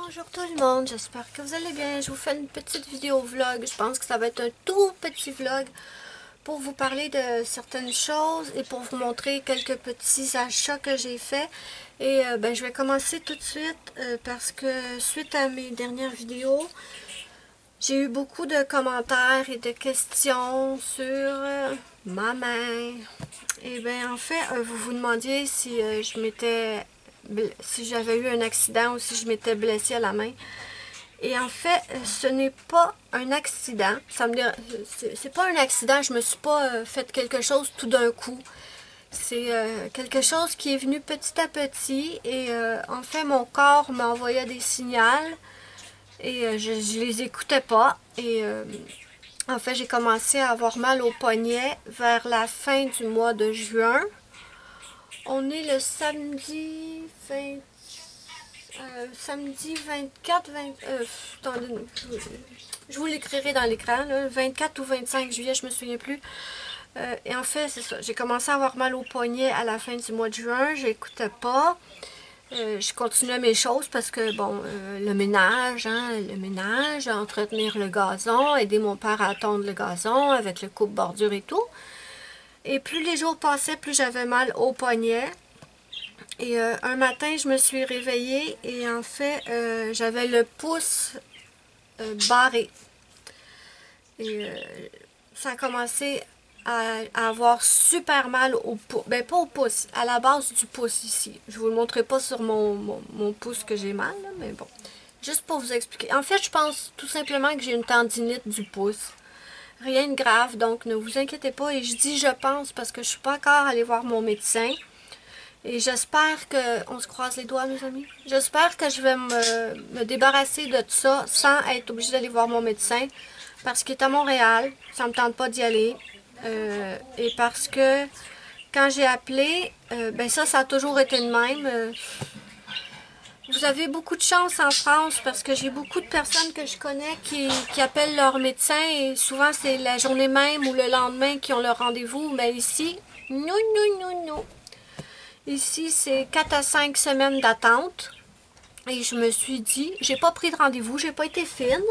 Bonjour tout le monde, j'espère que vous allez bien. Je vous fais une petite vidéo vlog. Je pense que ça va être un tout petit vlog pour vous parler de certaines choses et pour vous montrer quelques petits achats que j'ai faits. Et je vais commencer tout de suite parce que suite à mes dernières vidéos, j'ai eu beaucoup de commentaires et de questions sur ma main. Et bien en fait, vous vous demandiez si si j'avais eu un accident ou si je m'étais blessée à la main. Et en fait, ce n'est pas un accident. C'est pas un accident, je me suis pas fait quelque chose tout d'un coup. C'est quelque chose qui est venu petit à petit et en fait mon corps m'envoyait des signaux et je les écoutais pas. Et en fait j'ai commencé à avoir mal au poignet vers la fin du mois de juin. On est le samedi 24, attendez, je vous l'écrirai dans l'écran, 24 ou 25 juillet, je me souviens plus. Et en fait, c'est ça, j'ai commencé à avoir mal au poignet à la fin du mois de juin, j'écoutais pas. Je continuais mes choses parce que, bon, le ménage, entretenir le gazon, aider mon père à tondre le gazon avec le coupe-bordure et tout. Et plus les jours passaient, plus j'avais mal au poignet. Et un matin, je me suis réveillée et en fait, j'avais le pouce barré. Et ça a commencé à avoir super mal au pouce. Ben, pas au pouce, à la base du pouce ici. Je vous le montrerai pas sur mon pouce que j'ai mal, là, mais bon. Juste pour vous expliquer. En fait, je pense tout simplement que j'ai une tendinite du pouce. Rien de grave, donc ne vous inquiétez pas. Et je dis je pense parce que je suis pas encore allée voir mon médecin. Et j'espère que... On se croise les doigts, mes amis. J'espère que je vais me débarrasser de tout ça sans être obligée d'aller voir mon médecin. Parce qu'il est à Montréal. Ça me tente pas d'y aller. Et parce que quand j'ai appelé, ben ça a toujours été le même. Vous avez beaucoup de chance en France parce que j'ai beaucoup de personnes que je connais qui appellent leur médecin et souvent c'est la journée même ou le lendemain qui ont leur rendez-vous. Mais ici, non, non, non, non. Ici, c'est 4 à 5 semaines d'attente. Et je me suis dit, j'ai pas pris de rendez-vous, j'ai pas été fine.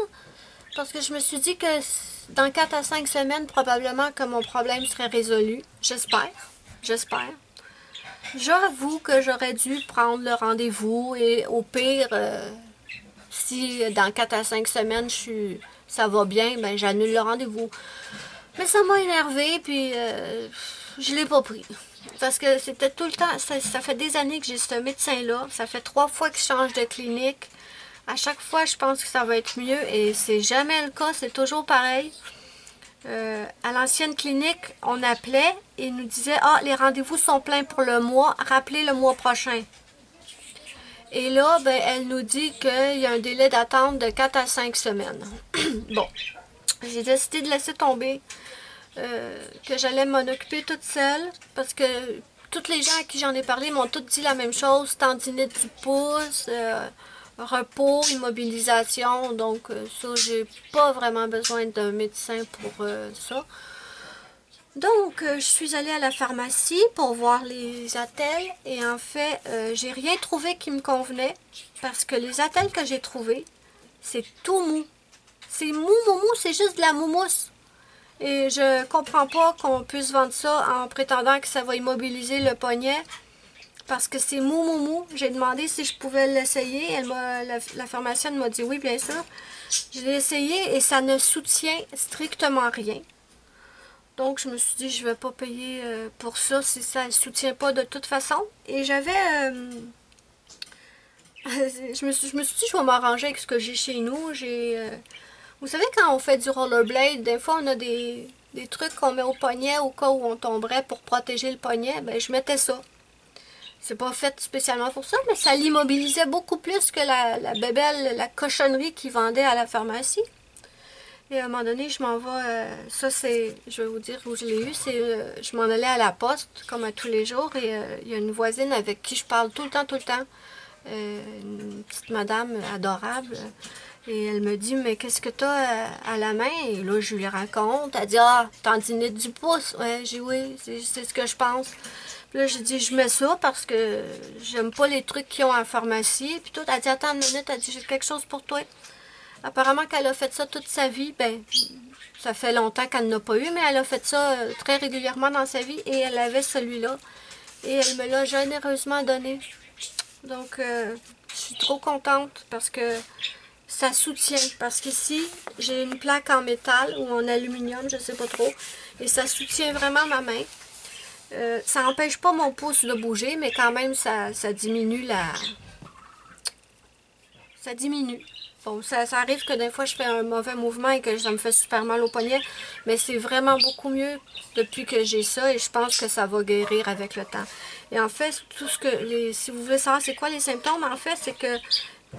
Parce que je me suis dit que dans 4 à 5 semaines, probablement que mon problème serait résolu. J'espère. J'espère. J'avoue que j'aurais dû prendre le rendez-vous et au pire, si dans 4 à 5 semaines, ça va bien, ben j'annule le rendez-vous. Mais ça m'a énervé puis je l'ai pas pris. Parce que c'était tout le temps, ça fait des années que j'ai ce médecin-là. Ça fait 3 fois que je change de clinique. À chaque fois, je pense que ça va être mieux et c'est jamais le cas, c'est toujours pareil. À l'ancienne clinique, on appelait et nous disait « Ah, les rendez-vous sont pleins pour le mois, rappelez le mois prochain. » Et là, ben, elle nous dit qu'il y a un délai d'attente de 4 à 5 semaines. Bon, j'ai décidé de laisser tomber, que j'allais m'en occuper toute seule parce que toutes les gens à qui j'en ai parlé m'ont toutes dit la même chose, tendinite du pouce, repos, immobilisation, donc ça, j'ai pas vraiment besoin d'un médecin pour ça. Donc, je suis allée à la pharmacie pour voir les attelles et en fait, j'ai rien trouvé qui me convenait parce que les attelles que j'ai trouvées, c'est tout mou. C'est mou, mou, mou, c'est juste de la moumousse. Et je comprends pas qu'on puisse vendre ça en prétendant que ça va immobiliser le poignet. Parce que c'est mou, mou, mou. J'ai demandé si je pouvais l'essayer. La pharmacienne m'a dit oui, bien sûr. Je l'ai essayé et ça ne soutient strictement rien. Donc, je me suis dit, je vais pas payer pour ça si ça ne soutient pas de toute façon. Et j'avais... je me suis dit, je vais m'arranger avec ce que j'ai chez nous. Vous savez, quand on fait du rollerblade, des fois, on a des trucs qu'on met au poignet au cas où on tomberait pour protéger le poignet. Ben, je mettais ça. C'est pas fait spécialement pour ça, mais ça l'immobilisait beaucoup plus que la bébelle, la cochonnerie qu'ils vendaient à la pharmacie. Et à un moment donné, je m'en vais, ça c'est, je vais vous dire où je l'ai eu, c'est, je m'en allais à la poste, comme à tous les jours, et il y a une voisine avec qui je parle tout le temps, une petite madame adorable, Et elle me dit, mais qu'est-ce que t'as à la main? Et là, je lui raconte. Elle dit, ah, tendinite du pouce. Ouais, j'ai oui, c'est ce que je pense. Puis là, j'ai dit, je mets ça parce que j'aime pas les trucs qu'ils ont en pharmacie. Puis tout, elle dit, attends une minute, elle dit, j'ai quelque chose pour toi. Apparemment qu'elle a fait ça toute sa vie. Ben, ça fait longtemps qu'elle n'a pas eu, mais elle a fait ça très régulièrement dans sa vie et elle avait celui-là. Et elle me l'a généreusement donné. Donc, je suis trop contente parce que ça soutient. Parce qu'ici, j'ai une plaque en métal ou en aluminium, je sais pas trop. Et ça soutient vraiment ma main. Ça n'empêche pas mon pouce de bouger, mais quand même, ça diminue la... Ça diminue. Bon, ça arrive que des fois, je fais un mauvais mouvement et que ça me fait super mal au poignet. Mais c'est vraiment beaucoup mieux depuis que j'ai ça et je pense que ça va guérir avec le temps. Et en fait, tout ce que... si vous voulez savoir c'est quoi les symptômes, en fait, c'est que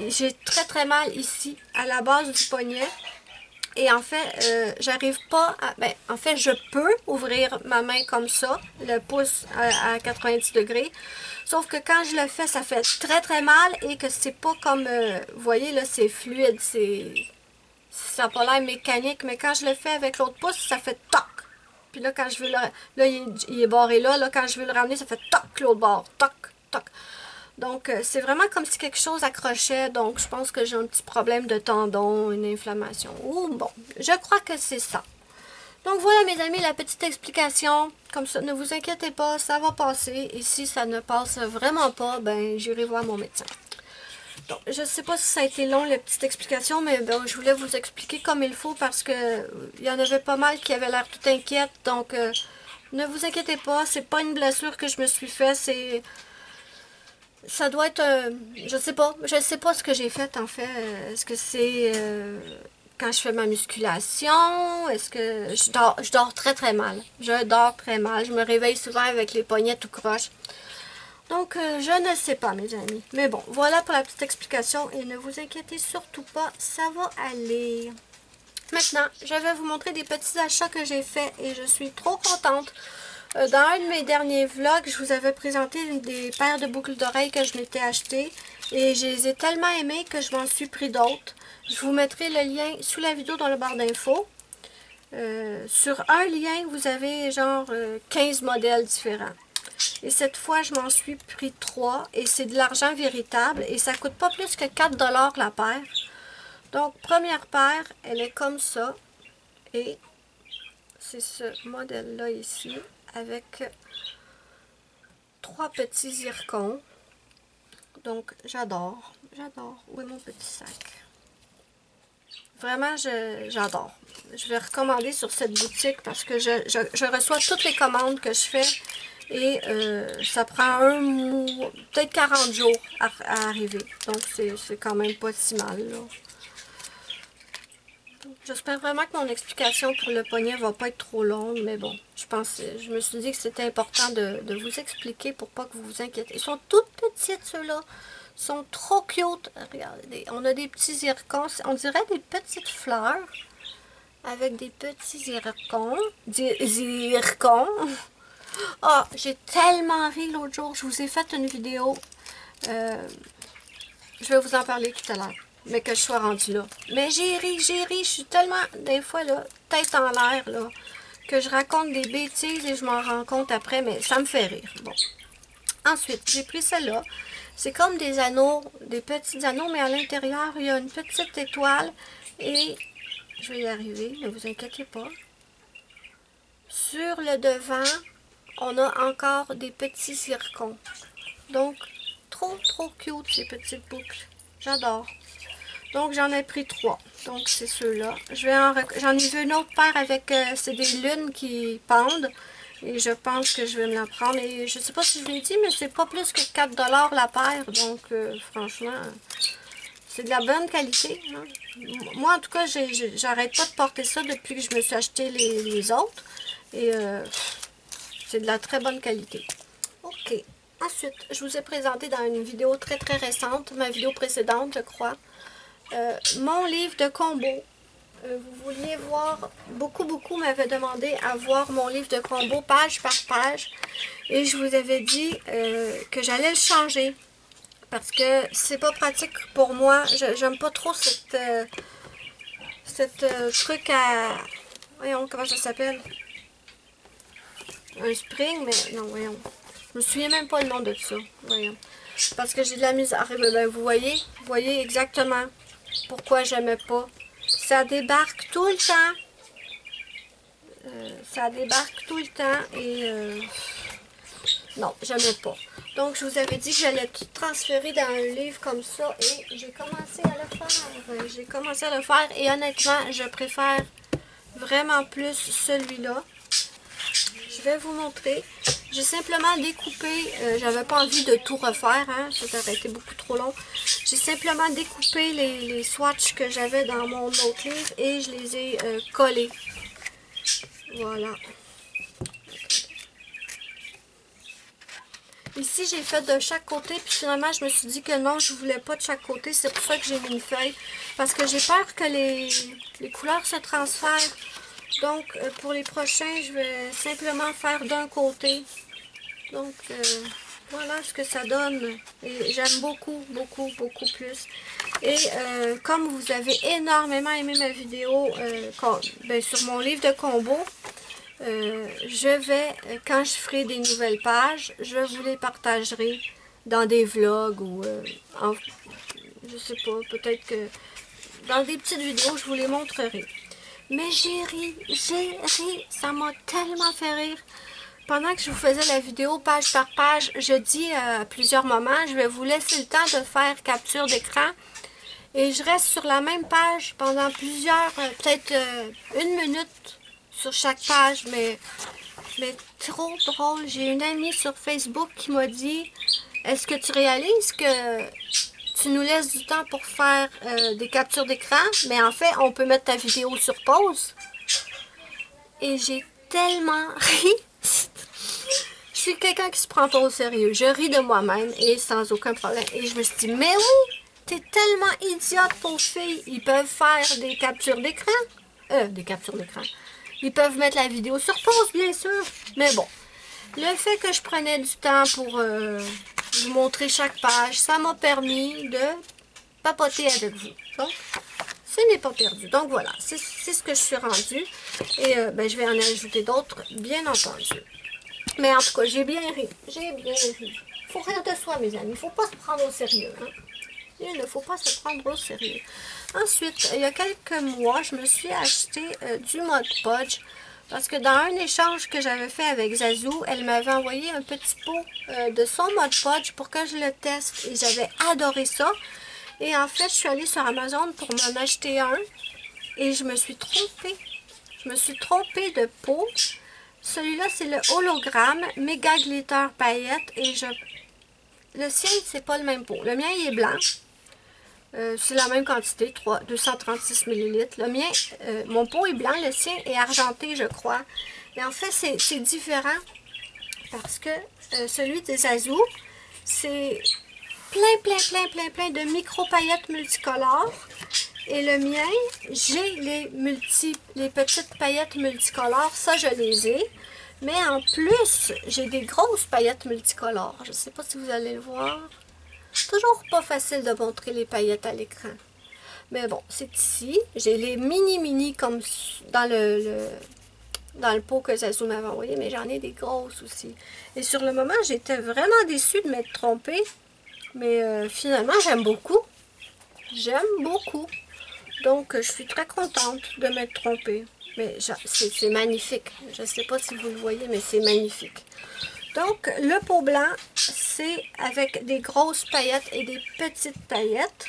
j'ai très très mal ici, à la base du poignet. Et en fait, j'arrive pas à... Ben, en fait, je peux ouvrir ma main comme ça, le pouce à 90 degrés. Sauf que quand je le fais, ça fait très très mal et que c'est pas comme... vous voyez, là, c'est fluide, ça n'a pas l'air mécanique. Mais quand je le fais avec l'autre pouce, ça fait toc. Puis là, quand je veux le... Là, il est barré là. Là, quand je veux le ramener, ça fait toc, l'autre bord. Toc, toc. Donc, c'est vraiment comme si quelque chose accrochait. Donc, je pense que j'ai un petit problème de tendon, une inflammation. Ou bon, je crois que c'est ça. Donc, voilà, mes amis, la petite explication. Comme ça, ne vous inquiétez pas, ça va passer. Et si ça ne passe vraiment pas, ben, j'irai voir mon médecin. Donc, je ne sais pas si ça a été long, la petite explication, mais bon, je voulais vous expliquer comme il faut parce que il y en avait pas mal qui avaient l'air tout inquiètes. Donc, ne vous inquiétez pas, c'est pas une blessure que je me suis fait, c'est... Ça doit être, je sais pas ce que j'ai fait en fait. Est-ce que c'est quand je fais ma musculation? Est-ce que je dors très très mal. Je dors très mal. Je me réveille souvent avec les poignets tout croche. Donc, je ne sais pas, mes amis. Mais bon, voilà pour la petite explication. Et ne vous inquiétez surtout pas, ça va aller. Maintenant, je vais vous montrer des petits achats que j'ai faits et je suis trop contente. Dans un de mes derniers vlogs, je vous avais présenté des paires de boucles d'oreilles que je m'étais achetées. Et je les ai tellement aimées que je m'en suis pris d'autres. Je vous mettrai le lien sous la vidéo dans le barre d'infos. Sur un lien, vous avez genre 15 modèles différents. Et cette fois, je m'en suis pris 3. Et c'est de l'argent véritable. Et ça coûte pas plus que 4 $ la paire. Donc, première paire, elle est comme ça. Et c'est ce modèle-là ici. Avec 3 petits zircons. Donc, j'adore. J'adore. Où est mon petit sac? Vraiment, j'adore. Je vais recommander sur cette boutique parce que je reçois toutes les commandes que je fais. Et ça prend peut-être 40 jours à arriver. Donc, c'est quand même pas si mal, là. J'espère vraiment que mon explication pour le poignet va pas être trop longue, mais bon, je me suis dit que c'était important de vous expliquer pour pas que vous vous inquiétez. Ils sont toutes petites, ceux-là. Ils sont trop cute. Regardez, on a des petits zircons. On dirait des petites fleurs avec des petits zircons. Zircons. Ah, j'ai tellement ri l'autre jour. Je vous ai fait une vidéo. Je vais vous en parler tout à l'heure. Mais que je sois rendue là. Mais j'ai ri. Je suis tellement, des fois, là, tête en l'air, là, que je raconte des bêtises et je m'en rends compte après, mais ça me fait rire. Bon. Ensuite, j'ai pris celle-là. C'est comme des anneaux, des petits anneaux, mais à l'intérieur, il y a une petite étoile. Et, je vais y arriver, ne vous inquiétez pas. Sur le devant, on a encore des petits zircons. Donc, trop cute, ces petites boucles. J'adore. Donc, j'en ai pris 3. Donc, c'est ceux-là. J'en ai vu une autre paire avec, c'est des lunes qui pendent. Et je pense que je vais me la prendre. Et je sais pas si je l'ai dit, mais c'est pas plus que 4 $ la paire. Donc, franchement, c'est de la bonne qualité. Hein. Moi, en tout cas, j'arrête pas de porter ça depuis que je me suis acheté les autres. Et c'est de la très bonne qualité. OK. Ensuite, je vous ai présenté dans une vidéo très récente, ma vidéo précédente, je crois, mon livre de combo. Vous vouliez voir, beaucoup m'avaient demandé à voir mon livre de combo page par page. Et je vous avais dit que j'allais le changer. Parce que c'est pas pratique pour moi. J'aime pas trop cette truc à... Voyons, comment ça s'appelle? Un spring, mais non, voyons. Je me souviens même pas le nom de ça. Voyons. Parce que j'ai de la misère. Ben, vous voyez exactement pourquoi j'aimais pas. Ça débarque tout le temps. Ça débarque tout le temps et non, j'aimais pas. Donc, je vous avais dit que j'allais tout transférer dans un livre comme ça et j'ai commencé à le faire. J'ai commencé à le faire et honnêtement, je préfère vraiment plus celui-là. Je vais vous montrer. J'ai simplement découpé, j'avais pas envie de tout refaire, hein, ça aurait été beaucoup trop long. J'ai simplement découpé les swatchs que j'avais dans mon autre livre et je les ai collés. Voilà. Ici, j'ai fait de chaque côté, puis finalement, je me suis dit que non, je voulais pas de chaque côté. C'est pour ça que j'ai mis une feuille. Parce que j'ai peur que les couleurs se transfèrent. Donc, pour les prochains, je vais simplement faire d'un côté. Donc, voilà ce que ça donne. Et j'aime beaucoup, beaucoup, beaucoup plus. Et comme vous avez énormément aimé ma vidéo sur mon livre de combo, je vais, quand je ferai des nouvelles pages, je vous les partagerai dans des vlogs ou je sais pas, peut-être que dans des petites vidéos, je vous les montrerai. Mais j'ai ri, ça m'a tellement fait rire. Pendant que je vous faisais la vidéo page par page, je dis à plusieurs moments, je vais vous laisser le temps de faire capture d'écran. Et je reste sur la même page pendant plusieurs, peut-être une minute sur chaque page, mais trop drôle. J'ai une amie sur Facebook qui m'a dit, est-ce que tu réalises que tu nous laisses du temps pour faire des captures d'écran, mais en fait, on peut mettre ta vidéo sur pause. Et j'ai tellement ri. Je suis quelqu'un qui se prend pas au sérieux. Je ris de moi-même et sans aucun problème. Et je me suis dit, mais oui, t'es tellement idiote, pauvre fille. Ils peuvent faire des captures d'écran. Des captures d'écran. Ils peuvent mettre la vidéo sur pause, bien sûr. Mais bon, le fait que je prenais du temps pour vous montrer chaque page, ça m'a permis de papoter avec vous. Donc, ce n'est pas perdu. Donc voilà, c'est ce que je suis rendue. Et je vais en ajouter d'autres, bien entendu. Mais en tout cas, j'ai bien ri. J'ai bien ri. Il faut rire de soi, mes amis. Il ne faut pas se prendre au sérieux. Hein? Il ne faut pas se prendre au sérieux. Ensuite, il y a quelques mois, je me suis acheté du Mod Podge. Parce que dans un échange que j'avais fait avec Zazou, elle m'avait envoyé un petit pot de son Mod Podge pour que je le teste. Et j'avais adoré ça. Et en fait, je suis allée sur Amazon pour m'en acheter un. Et je me suis trompée. Je me suis trompée de pot. Celui-là, c'est le hologramme Méga Glitter Paillettes. Et le sien, c'est pas le même pot. Le mien, il est blanc. C'est la même quantité, 236 ml. Le mien, mon pot est blanc, le sien est argenté, je crois. Et en fait, c'est différent parce que celui des Zazou, c'est plein de micro-paillettes multicolores. Et le mien, j'ai les petites paillettes multicolores, ça je les ai. Mais en plus, j'ai des grosses paillettes multicolores. Je ne sais pas si vous allez le voir. Toujours pas facile de montrer les paillettes à l'écran. Mais bon, c'est ici. J'ai les mini comme dans le pot que Zazou m'avait envoyé, mais j'en ai des grosses aussi. Et sur le moment, j'étais vraiment déçue de m'être trompée. Mais finalement, j'aime beaucoup. J'aime beaucoup. Donc, je suis très contente de m'être trompée. Mais c'est magnifique. Je ne sais pas si vous le voyez, mais c'est magnifique. Donc, le pot blanc, c'est avec des grosses paillettes et des petites paillettes.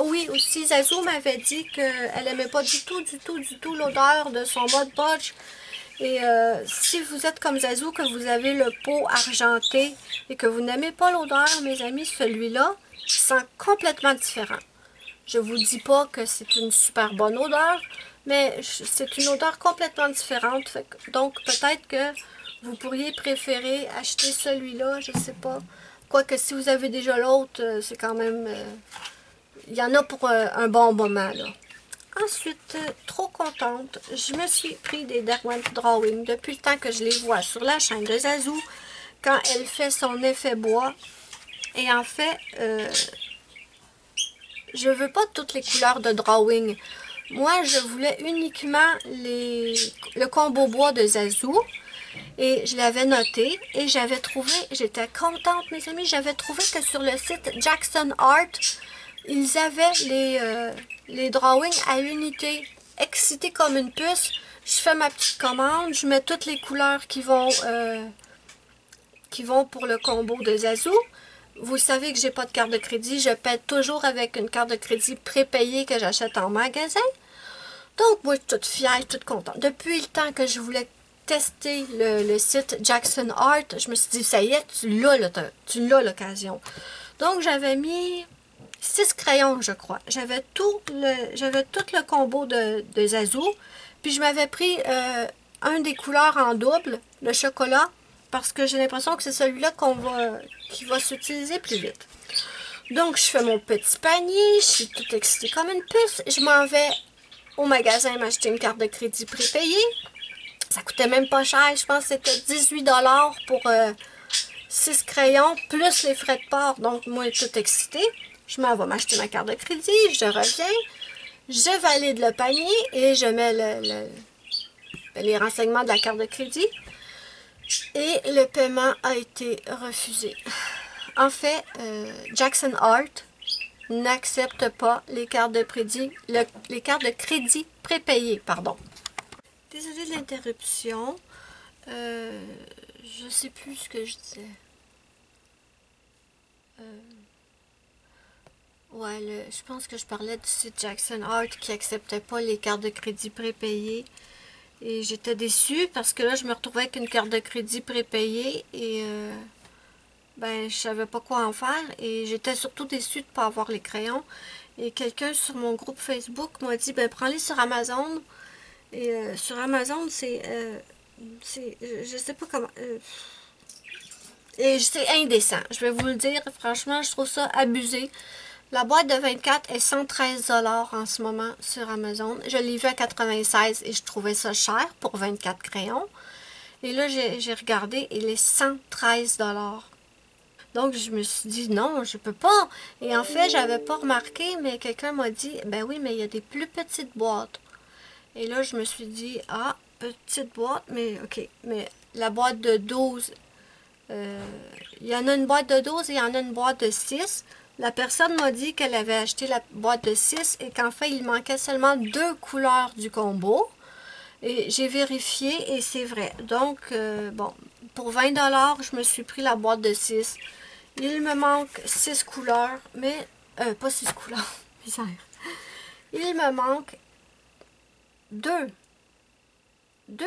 Oui, aussi, Zazou m'avait dit qu'elle n'aimait pas du tout l'odeur de son Mod Podge. Et si vous êtes comme Zazou, que vous avez le pot argenté et que vous n'aimez pas l'odeur, mes amis, celui-là sent complètement différent. Je vous dis pas que c'est une super bonne odeur, mais c'est une odeur complètement différente. Donc, peut-être que vous pourriez préférer acheter celui-là, je sais pas. Quoique, si vous avez déjà l'autre, c'est quand même... il y en a pour un bon moment, là. Ensuite, trop contente, je me suis pris des Derwent Drawing depuis le temps que je les vois sur la chaîne de Zazou. Quand elle fait son effet bois, Et en fait, je veux pas toutes les couleurs de drawing. Moi, je voulais uniquement le combo bois de Zazu. Et je l'avais noté et j'avais trouvé, j'étais contente mes amis, j'avais trouvé que sur le site Jackson Art, ils avaient les drawings à l'unité, excités comme une puce. Je fais ma petite commande, je mets toutes les couleurs qui vont pour le combo de Zazu. Vous savez que j'ai pas de carte de crédit, je paie toujours avec une carte de crédit prépayée que j'achète en magasin. Donc moi je suis toute fière, toute contente. Depuis le temps que je voulais tester le site Jackson Art, je me suis dit, ça y est, tu l'as l'occasion. Donc, j'avais mis 6 crayons, je crois. J'avais tout le combo de Zazu. Puis, je m'avais pris un des couleurs en double, le chocolat, parce que j'ai l'impression que c'est celui-là qui va s'utiliser plus vite. Donc, je fais mon petit panier, je suis toute excitée comme une puce. Je m'en vais au magasin m'acheter une carte de crédit prépayée. Ça coûtait même pas cher, je pense que c'était 18 $ pour 6 crayons, plus les frais de port. Donc, moi, toute excitée, je m'en vais m'acheter ma carte de crédit, je reviens, je valide le panier et je mets les renseignements de la carte de crédit. Et le paiement a été refusé. En fait, Jackson Art n'accepte pas les cartes de crédit prépayées, pardon. Désolée de l'interruption. Je sais plus ce que je disais. Ouais, je pense que je parlais du site Jackson Art qui acceptait pas les cartes de crédit prépayées. Et j'étais déçue parce que là, je me retrouvais avec une carte de crédit prépayée et ben, je savais pas quoi en faire. Et j'étais surtout déçue de ne pas avoir les crayons. Et quelqu'un sur mon groupe Facebook m'a dit, ben, prends-les sur Amazon. Et sur Amazon, je sais pas comment... et c'est indécent. Je vais vous le dire, franchement, je trouve ça abusé. La boîte de 24 est 113 $ en ce moment sur Amazon. Je l'ai vu à 96 et je trouvais ça cher pour 24 crayons. Et là, j'ai regardé, il est 113 $. Donc, je me suis dit, non, je peux pas. Et en fait, j'avais pas remarqué, mais quelqu'un m'a dit, ben oui, mais il y a des plus petites boîtes. Et là, je me suis dit, ah, petite boîte, mais ok. Mais la boîte de 12, il y en a une boîte de 12 et il y en a une boîte de 6. La personne m'a dit qu'elle avait acheté la boîte de 6 et qu'en fait, il manquait seulement 2 couleurs du combo. Et j'ai vérifié et c'est vrai. Donc, bon, pour 20 $, je me suis pris la boîte de 6. Il me manque 6 couleurs, mais... pas 6 couleurs, bizarre. Il me manque 2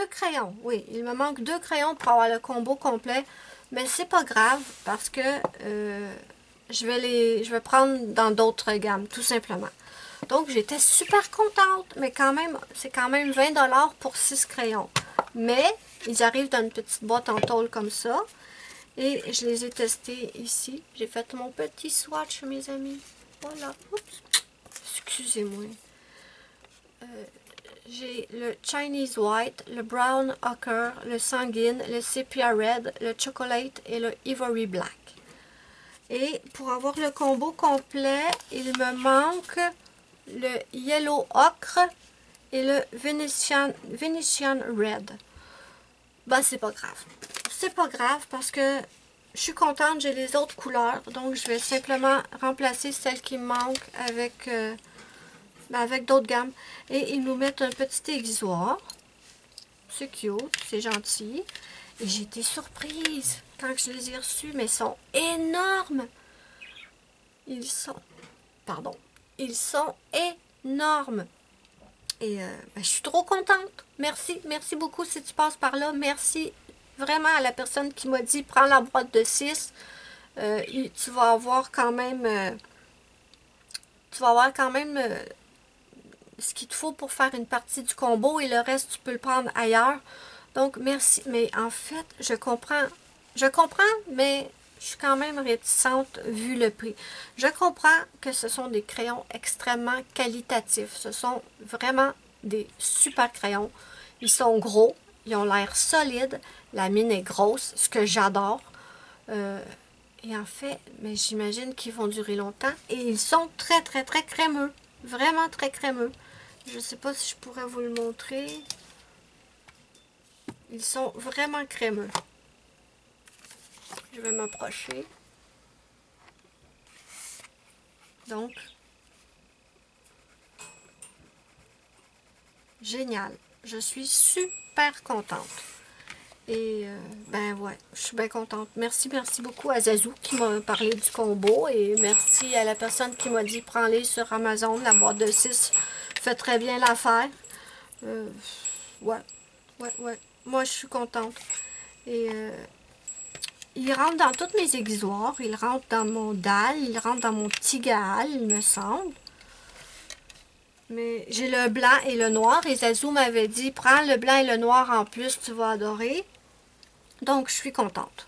crayons, oui, il me manque 2 crayons pour avoir le combo complet, mais c'est pas grave parce que je vais prendre dans d'autres gammes, tout simplement. Donc j'étais super contente, mais quand même, c'est quand même 20 $ pour 6 crayons. Mais ils arrivent dans une petite boîte en tôle comme ça, et je les ai testés ici. J'ai fait mon petit swatch, mes amis. Voilà, oups, excusez-moi. J'ai le Chinese White, le Brown Ochre, le Sanguine, le Sepia Red, le Chocolate et le Ivory Black. Et pour avoir le combo complet, il me manque le Yellow Ocre et le Venetian Red. Ben, c'est pas grave. C'est pas grave parce que je suis contente, j'ai les autres couleurs. Donc, je vais simplement remplacer celles qui me manquent avec d'autres gammes. Et ils nous mettent un petit aiguisoir. C'est cute, c'est gentil. Et j'ai été surprise quand je les ai reçus, mais ils sont énormes. Ils sont énormes. Et ben, je suis trop contente. Merci, merci beaucoup si tu passes par là. Merci vraiment à la personne qui m'a dit, prends la boîte de 6. Tu vas avoir quand même... ce qu'il te faut pour faire une partie du combo et le reste, tu peux le prendre ailleurs. Donc, merci. Mais en fait, je comprends, mais je suis quand même réticente vu le prix. Je comprends que ce sont des crayons extrêmement qualitatifs. Ce sont vraiment des super crayons. Ils sont gros, ils ont l'air solides. La mine est grosse, ce que j'adore. Et en fait, mais j'imagine qu'ils vont durer longtemps. Et ils sont très, très, très crémeux. Vraiment très crémeux. Je ne sais pas si je pourrais vous le montrer. Ils sont vraiment crémeux. Je vais m'approcher. Donc, génial. Je suis super contente. Et ben ouais, je suis bien contente. Merci, merci beaucoup à Zazou qui m'a parlé du combo. Et merci à la personne qui m'a dit prends-les sur Amazon. La boîte de 6 fait très bien l'affaire. Ouais, ouais. Moi, je suis contente. Et il rentre dans toutes mes aiguisoires. Il rentre dans mon dalle. Il rentre dans mon petit Gaal, il me semble. Mais j'ai le blanc et le noir. Et Zazou m'avait dit, prends le blanc et le noir en plus, tu vas adorer. Donc, je suis contente.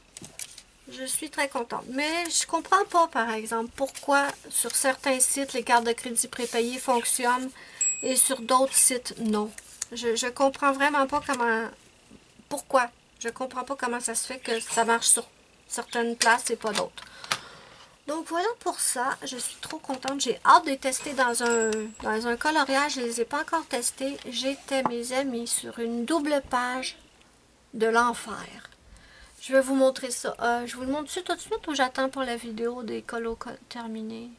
Je suis très contente. Mais je comprends pas, par exemple, pourquoi sur certains sites, les cartes de crédit prépayées fonctionnent et sur d'autres sites, non. Je comprends vraiment pas comment... Pourquoi? Je comprends pas comment ça se fait que ça marche sur certaines places et pas d'autres. Donc voilà pour ça, je suis trop contente. J'ai hâte de les tester dans un coloriage. Je ne les ai pas encore testés. J'étais, mes amis, sur une double page de l'enfer. Je vais vous montrer ça. Je vous le montre tout de suite ou j'attends pour la vidéo des colos terminés?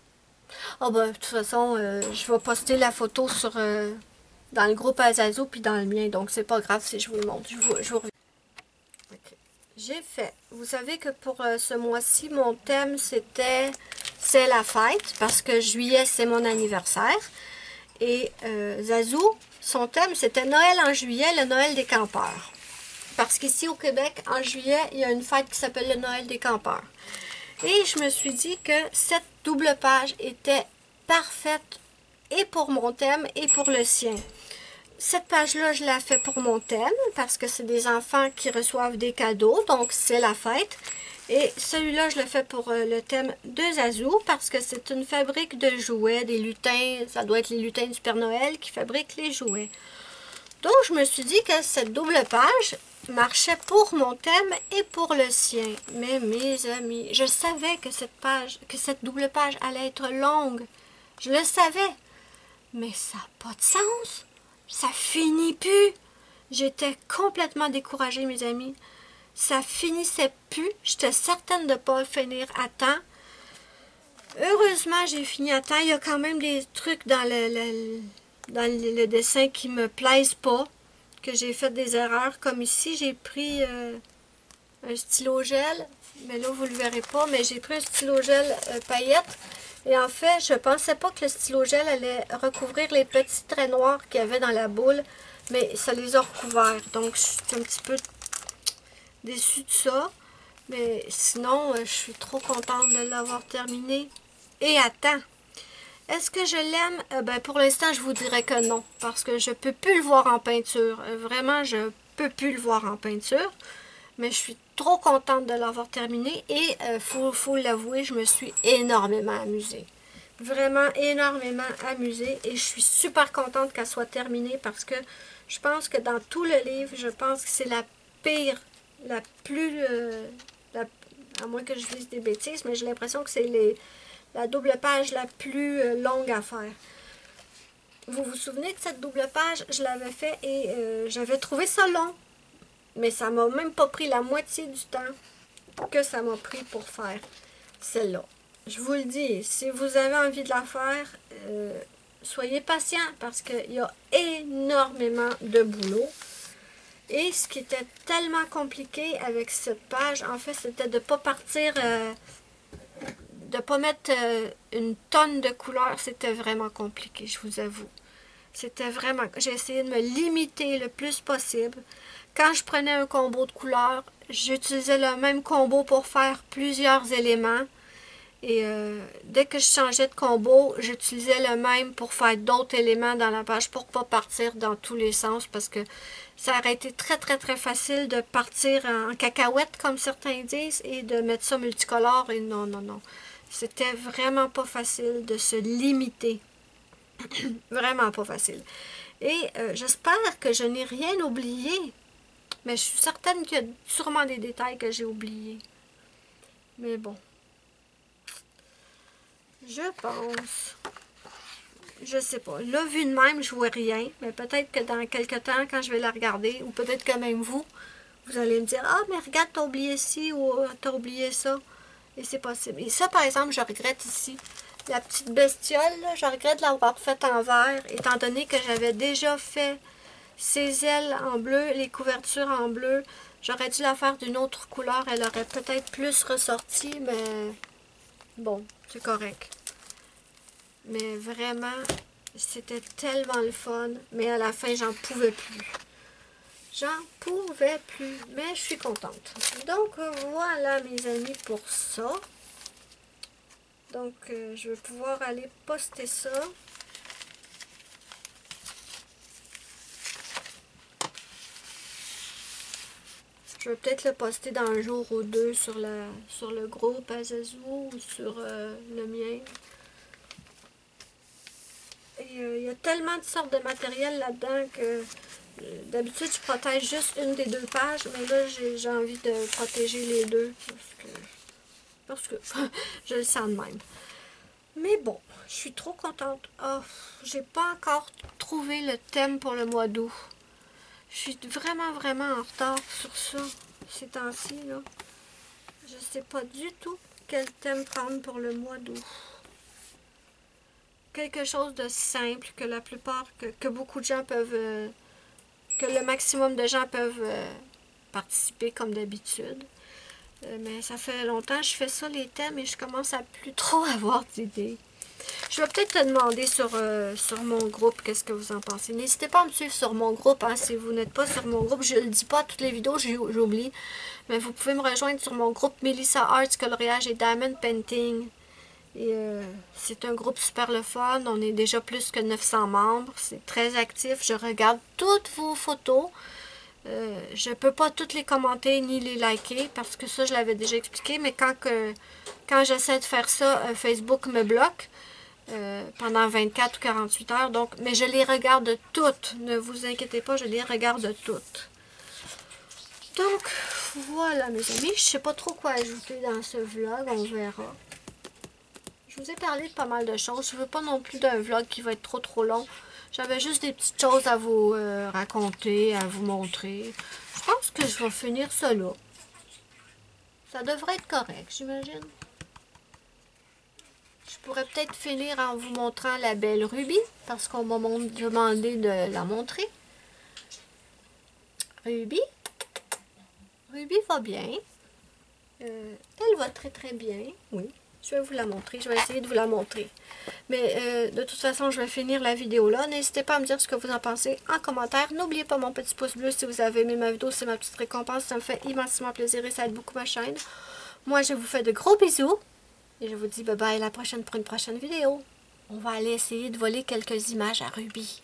Ah ben, de toute façon, je vais poster la photo sur dans le groupe Azazo puis dans le mien. Donc c'est pas grave si je vous le montre. Je vous... Okay. J'ai fait. Vous savez que pour ce mois-ci, mon thème c'était c'est la fête parce que juillet c'est mon anniversaire. Et Zazou, son thème c'était Noël en juillet, le Noël des campeurs. Parce qu'ici au Québec, en juillet, il y a une fête qui s'appelle le Noël des campeurs. Et je me suis dit que cette double page était parfaite et pour mon thème et pour le sien. Cette page-là, je la fais pour mon thème parce que c'est des enfants qui reçoivent des cadeaux, donc c'est la fête. Et celui-là, je le fais pour le thème de Zazou parce que c'est une fabrique de jouets, des lutins, ça doit être les lutins du Père Noël qui fabriquent les jouets. Donc, je me suis dit que cette double page marchait pour mon thème et pour le sien. Mais mes amis, je savais que cette double page allait être longue. Je le savais. Mais ça n'a pas de sens. Ça finit plus. J'étais complètement découragée, mes amis. Ça finissait plus. J'étais certaine de ne pas finir à temps. Heureusement, j'ai fini à temps. Il y a quand même des trucs dans le dessin qui me plaisent pas, que j'ai fait des erreurs. Comme ici, j'ai pris un stylo gel, mais là, vous le verrez pas, mais j'ai pris un stylo gel paillettes. Et en fait, je pensais pas que le stylo gel allait recouvrir les petits traits noirs qu'il y avait dans la boule, mais ça les a recouverts. Donc, je suis un petit peu déçue de ça. Mais sinon, je suis trop contente de l'avoir terminé. Et à temps. Est-ce que je l'aime? Ben, pour l'instant, je vous dirais que non. Parce que je peux plus le voir en peinture. Vraiment, je peux plus le voir en peinture. Mais je suis trop contente de l'avoir terminé. Et faut l'avouer, je me suis énormément amusée. Vraiment énormément amusée. Et je suis super contente qu'elle soit terminée. Parce que je pense que dans tout le livre, je pense que c'est la pire, la plus... à moins que je dise des bêtises, mais j'ai l'impression que c'est la double page la plus longue à faire. Vous vous souvenez que cette double page, je l'avais fait et j'avais trouvé ça long. Mais ça m'a même pas pris la moitié du temps que ça m'a pris pour faire celle-là. Je vous le dis, si vous avez envie de la faire, soyez patient parce qu'il y a énormément de boulot. Et ce qui était tellement compliqué avec cette page, en fait, c'était de ne pas partir, de ne pas mettre une tonne de couleurs. C'était vraiment compliqué, je vous avoue. C'était vraiment... J'ai essayé de me limiter le plus possible. Quand je prenais un combo de couleurs, j'utilisais le même combo pour faire plusieurs éléments. Et dès que je changeais de combo, j'utilisais le même pour faire d'autres éléments dans la page pour ne pas partir dans tous les sens parce que ça aurait été très très très facile de partir en cacahuète comme certains disent et de mettre ça multicolore et non. C'était vraiment pas facile de se limiter. Vraiment pas facile. Et j'espère que je n'ai rien oublié. Mais je suis certaine qu'il y a sûrement des détails que j'ai oubliés. Mais bon. je pense. Je sais pas. Là, vu de même, je vois rien. Mais peut-être que dans quelques temps, quand je vais la regarder, ou peut-être que même vous, vous allez me dire, ah, mais regarde, t'as oublié ci ou t'as oublié ça. Et c'est possible. Et ça, par exemple, je regrette ici. La petite bestiole, là, je regrette l'avoir faite en vert, étant donné que j'avais déjà fait ses ailes en bleu, les couvertures en bleu. J'aurais dû la faire d'une autre couleur. Elle aurait peut-être plus ressorti, mais bon, c'est correct. Mais vraiment, c'était tellement le fun. Mais à la fin, j'en pouvais plus. J'en pouvais plus. Mais je suis contente. Donc, voilà, mes amis, pour ça. Donc, je vais pouvoir aller poster ça. Je vais peut-être le poster dans un jour ou deux sur le groupe Azazu ou sur le mien. Et il y a tellement de sortes de matériel là-dedans que d'habitude je protège juste une des deux pages, mais là j'ai envie de protéger les deux parce que je le sens de même. Mais bon, je suis trop contente. Oh, j'ai pas encore trouvé le thème pour le mois d'août. Je suis vraiment en retard sur ça ces temps-ci là. Je sais pas du tout quel thème prendre pour le mois d'août. Quelque chose de simple que la plupart, que beaucoup de gens peuvent, que le maximum de gens peuvent participer comme d'habitude. Mais ça fait longtemps que je fais ça les thèmes et je commence à plus trop avoir d'idées. Je vais peut-être te demander sur mon groupe qu'est-ce que vous en pensez. N'hésitez pas à me suivre sur mon groupe hein, si vous n'êtes pas sur mon groupe. Je ne le dis pas à toutes les vidéos, j'oublie. Mais vous pouvez me rejoindre sur mon groupe Melissa Arts Coloriage et Diamond Painting. Et c'est un groupe super le fun. On est déjà plus que 900 membres. C'est très actif. Je regarde toutes vos photos. Je ne peux pas toutes les commenter ni les liker parce que ça, je l'avais déjà expliqué. Mais quand j'essaie de faire ça, Facebook me bloque pendant 24 ou 48 heures. Donc, mais je les regarde toutes. Ne vous inquiétez pas, je les regarde toutes. Donc, voilà mes amis. Je ne sais pas trop quoi ajouter dans ce vlog. On verra. Je vous ai parlé de pas mal de choses. Je ne veux pas non plus d'un vlog qui va être trop long. J'avais juste des petites choses à vous raconter, à vous montrer. Je pense que je vais finir ça là. Ça devrait être correct, j'imagine. Je pourrais peut-être finir en vous montrant la belle Ruby, parce qu'on m'a demandé de la montrer. Ruby. Ruby va bien. Elle va très bien, oui. Je vais vous la montrer. Je vais essayer de vous la montrer. Mais de toute façon, je vais finir la vidéo là. N'hésitez pas à me dire ce que vous en pensez en commentaire. N'oubliez pas mon petit pouce bleu si vous avez aimé ma vidéo. C'est ma petite récompense. Ça me fait immensément plaisir et ça aide beaucoup ma chaîne. Moi, je vous fais de gros bisous. Et je vous dis bye bye à la prochaine pour une prochaine vidéo. On va aller essayer de voler quelques images à Ruby.